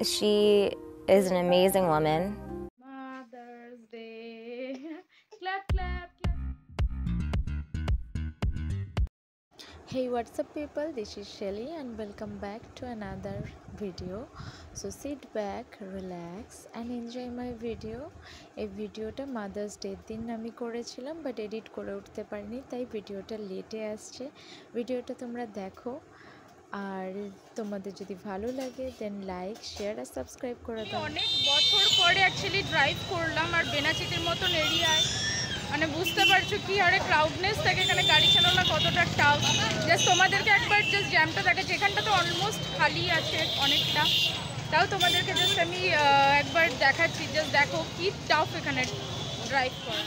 She is an amazing woman. Mother's Day. Clap, clap, clap. Hey, what's up people, this is Shelly and welcome back to another video. So sit back, relax and enjoy my video. এই ভিডিওটা mother's day দিন আমি করেছিলাম but edit করে উঠতে পারিনি, তাই ভিডিওটা লেটে আসছে। ভিডিওটা তোমরা দেখো আর তোমাদের যদি ভালো লাগে দেন লাইক শেয়ার আর সাবস্ক্রাইব করে দাও। অনেক বছর পরে অ্যাকচুয়ালি ড্রাইভ করলাম আর বেনাচিতির মতন এরিয়ায়, মানে বুঝতে পারছো কি আরে ক্রাউডনেস থাকে এখানে, গাড়ি চালানো কতটা টাফ। জাস্ট তোমাদেরকে একবার জাস্ট জ্যামটা দেখাচ্ছি, এখানটা তো অলমোস্ট খালি আছে অনেকটা, তাও তোমাদেরকে জাস্ট আমি একবার দেখাচ্ছি। জাস্ট দেখো কি টাফ এখানে ড্রাইভ করা,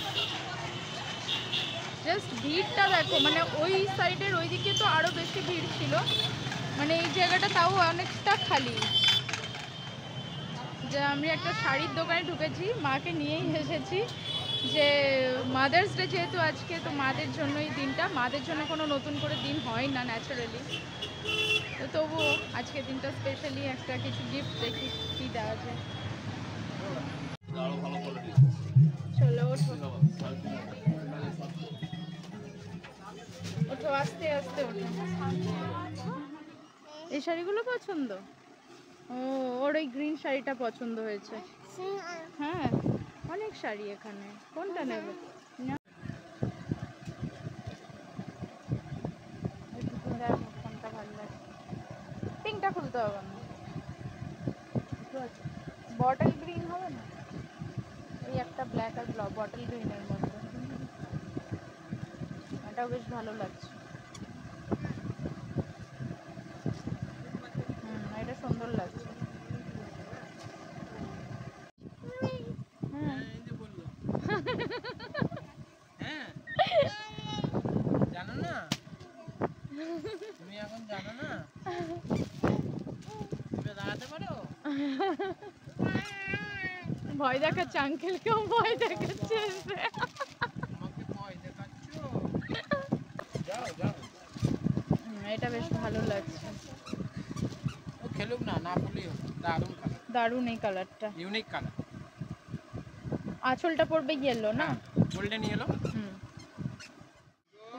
জাস্ট ভিড়টা দেখো, মানে ওই সাইডের ওইদিকে তো আরও বেশি ভিড় ছিল, মানে এই জায়গাটা তাও অনেকটা খালি। যে আমি একটা শাড়ির দোকানে ঢুকেছি, মাকে নিয়েই এসেছি, যে মাদার্স ডে যেহেতু আজকে, তো মাদের জন্য এই দিনটা, মাদের জন্য কোনো নতুন করে দিন হয় না ন্যাচারালি, তো তবুও আজকে দিনটা স্পেশালি একটা কিছু গিফট দেখি কী দেওয়া যায়। চলো ওঠো ওঠো, আস্তে আস্তে ওঠো। এই শাড়িগুলো পছন্দ? ও, ওর ওই গ্রিন শাড়িটা পছন্দ হয়েছে। হ্যাঁ, অনেক শাড়ি এখানে, কোনটা নেবে? কোনটা ভালো লাগে? পিঙ্কটা খুলতে হবে না, বটল গ্রিন হবে না? এই একটা ব্ল্যাক আর বটল গ্রিনের মধ্যে, এটাও বেশ ভালো লাগছে। এটা সুন্দর লাগছে। জানো না তুমি এখন, জানো না তুমি দাঁড়াতে পারো? ভয় দেখাচ্ছে, আঙ্কেলকেও ভয় দেখাচ্ছে। আমাকে ভয় দেখাচ্ছ? যাও যাও। এটা বেশ ভালো লাগছে। ও খেলুক না, না বললেই হবে। দারুণ কালার, দারুণ এই কালারটা, ইউনিক কালার। আঁচলটা পড়বে ইয়েলো না, গোল্ডেন ইয়েলো।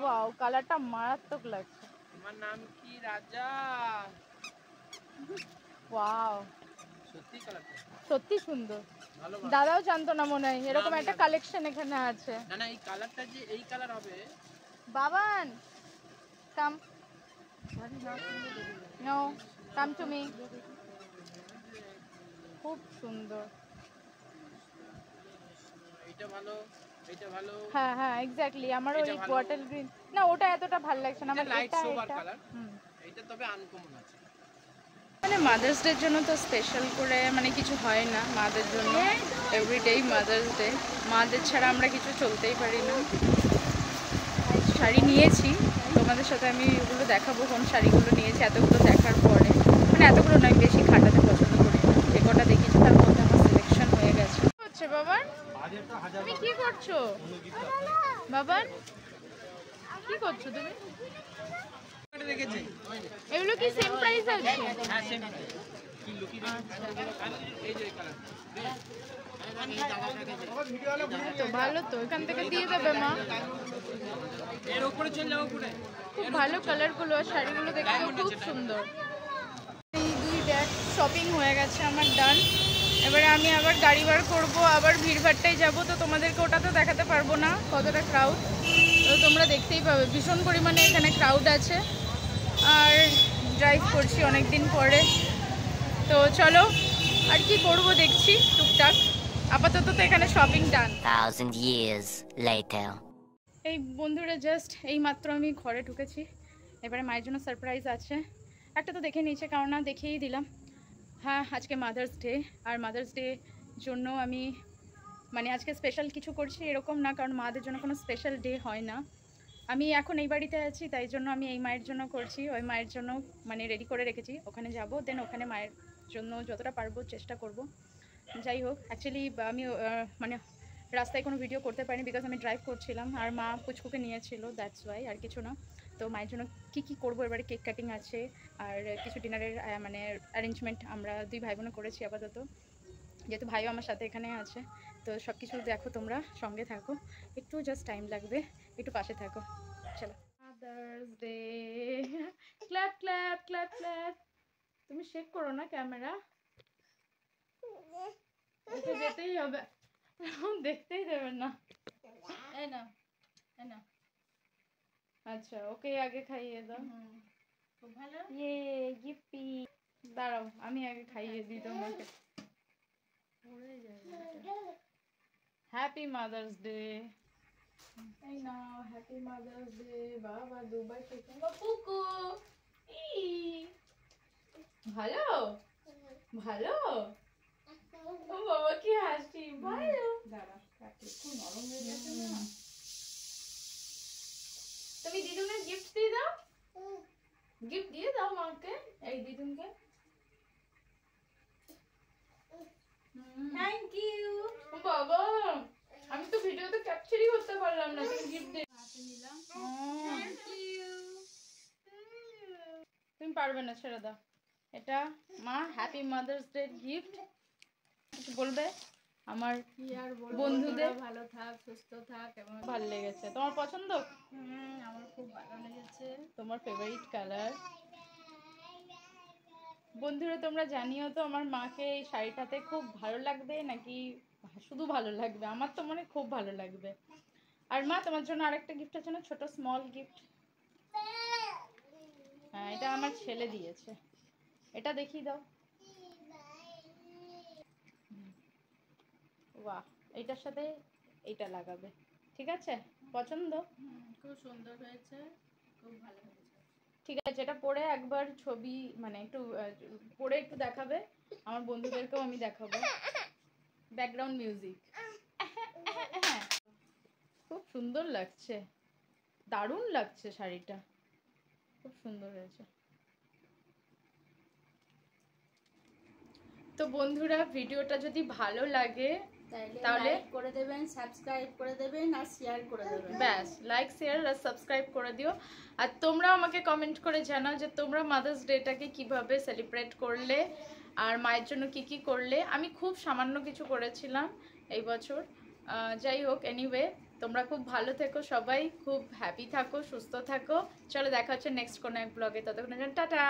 ওয়াও, কালারটা মারাত্মক লাগছে। তোমার নাম কি? রাজা। ওয়াও, সত্যি কালারটা সত্যি সুন্দর। ভালো। দাদাও জানতো না মনে হয় এরকম একটা কালেকশন এখানে আছে। না না, এই কালারটা যে এই কালার হবে। বাবান কাম, নো কাম টু মি। খুব সুন্দর। এইটা ভালো, এইটা ভালো। হ্যাঁ হ্যাঁ এক্স্যাক্টলি, আমার ওই বটল গ্রিন না, ওটা এতটা ভালো লাগছে না আমার। লাইট এটা সোবার এটা কালার, এইটা তবে আনকমন আছে। মানে মাদার্স ডের জন্য তো স্পেশাল করে মানে কিছু হয় না মাদের জন্য, এভরিডেই মাদার্স ডে। মাদের ছাড়া আমরা কিছু চলতেই পারি না। শাড়ি নিয়েছি, তোমাদের সাথে আমি ওগুলো দেখাবো কোন শাড়িগুলো নিয়েছি এতগুলো দেখার পরে, মানে এতগুলো নয়, বেশি খাটাতে পছন্দ করি না, যে কটা দেখেছি তার মধ্যে আমার সিলেকশন হয়ে গেছে। কি হচ্ছে বাবার? তুমি কি করছো বাবার? কি করছো তুমি? এগুলো কি সেম প্রাইস আছে? হ্যাঁ সেম প্রাইস। কি লুকি এই যে কালার তো ভালো, তো এখান থেকে দিয়ে দেবে মা। এর উপরে চলে যাও উপরে। খুব ভালো কালারগুলো আর শাড়িগুলো দেখতে খুব সুন্দর। এই দুই ব্যাগ শপিং হয়ে গেছে আমার, ডান। এবারে আমি আবার গাড়ি বার করবো, আবার ভিড়ভাট্টায় যাবো, তো তোমাদেরকে ওটা তো দেখাতে পারবো না কতটা ক্রাউড, তো তোমরা দেখতেই পাবে ভীষণ পরিমাণে এখানে ক্রাউড আছে। আর ড্রাইভ করছি অনেক দিন পরে, তো চলো আর কি করবো দেখছি টুকটাক। আপাতত তো এখানে শপিং ডান। 1,000 years later. এই বন্ধুরা জাস্ট এই মাত্র আমি ঘরে ঢুকেছি, এবারে মায়ের জন্য সারপ্রাইজ আছে একটা, তো দেখে নিয়েছে কারণ না দেখিয়েই দিলাম। হ্যাঁ আজকে মাদার্স ডে, আর মাদার্স ডে জন্য আমি মানে আজকে স্পেশাল কিছু করছি এরকম না, কারণ মাদের জন্য কোনো স্পেশাল ডে হয় না। আমি এখন এই বাড়িতে আছি তাই জন্য আমি এই মায়ের জন্য করছি, ওই মায়ের জন্য মানে রেডি করে রেখেছি, ওখানে যাব, দেন ওখানে মায়ের জন্য যতটা পারবো চেষ্টা করব। যাই হোক, অ্যাকচুয়ালি আমি মানে রাস্তায় কোনো ভিডিও করতে পারিনি বিকজ আমি ড্রাইভ করছিলাম আর মা পুচকুকে নিয়েছিল, দ্যাটস ওয়াই, আর কিছু না। তো মায়ের জন্য কী করবো, এবারে কেক কাটিং আছে আর কিছু ডিনারের মানে অ্যারেঞ্জমেন্ট আমরা দুই ভাই বোনে করেছি আপাতত, যেহেতু ভাইও আমার সাথে এখানে আছে। তো সব কিছু দেখো, তোমরা সঙ্গে থাকো, একটু জাস্ট টাইম লাগবে, একটু পাশে থাকো। চলো, mother's day, clap clap clap clap. তুমি শেক করো না ক্যামেরা, ওকে যেতেই হবে, দেখতেই দেবেন না। এই না, এই না, আচ্ছা ওকে আগে খাইয়ে দাও। খুব ভালো, ইয়ে গিফটি। দাঁড়াও আমি আগে খাইয়ে দিই তোমাকে। Happy mother's day. এই নাও হ্যাপি মাদার্স ডে। বাবা দুবার শেখান পুকু। ভালো ভালো, ও বাবা কি হাসি, ভালো। দাঁড়া কাটি, খুব নরম হয়ে গেছে না। তুমি দিদুনের গিফট দিয়ে দাও, গিফট দিয়ে দাও মাকে, এই দিদুনকে। থ্যাংক ইউ বাবা, আমি তো ভিডিওতে ক্যাপচারই করতে পারলাম না, তুমি গিফট দিয়ে হাতে নিলাম। থ্যাংক ইউ, তুমি পারবে না, ছেড়ে দাও। এটা মা হ্যাপি মাদার্স ডে গিফট। কিছু বলবে আমার বন্ধুদের? ভালো থাক, সুস্থ থাক এবং ভালো লেগেছে? তোমার পছন্দ? আমার খুব ভালো লেগেছে। তোমার ফেভারিট কালার? বন্ধুরা তোমরা জানিও তো আমার মাকে এই শাড়িটাতে খুব ভালো লাগবে নাকি শুধু ভালো লাগবে। আমার তো মনে খুব ভালো লাগবে। আর মা তোমার জন্য আরেকটা গিফট আছে না, ছোট স্মল গিফট। হ্যাঁ এটা আমার ছেলে দিয়েছে, এটা দেখিয়ে দাও। বাহ, এইটার সাথে এইটা লাগাবে, ঠিক আছে? পছন্দ? খুব সুন্দর হয়েছে, খুব ভালো হয়েছে। ঠিক আছে, এটা পরে একবার ছবি মানে একটু পরে একটু দেখাবে, আমার বন্ধুদেরকেও আমি দেখাবো। Background music. খুব সুন্দর লাগছে, দারুণ লাগছে শাড়িটা, খুব সুন্দর হয়েছে। তো বন্ধুরা ভিডিওটা যদি ভালো লাগে তাহলে লাইক করে দেবেন, সাবস্ক্রাইব করে দেবেন আর শেয়ার করে দেবেন। ব্যাস, লাইক শেয়ার আর সাবস্ক্রাইব করে দিও। আর তোমরা আমাকে কমেন্ট করে জানাও যে তোমরা মাদার্স ডেটাকে কিভাবে সেলিব্রেট করলে আর মায়ের জন্য কি কি করলে। আমি খুব সামান্য কিছু করেছিলাম এই বছর। যাই হোক, এনিওয়ে তোমরা খুব ভালো থেকো, সবাই খুব হ্যাপি থাকো, সুস্থ থাকো। চলো দেখা হচ্ছে নেক্সট কোনো এক ব্লগে, ততক্ষণের জন্য টাটা।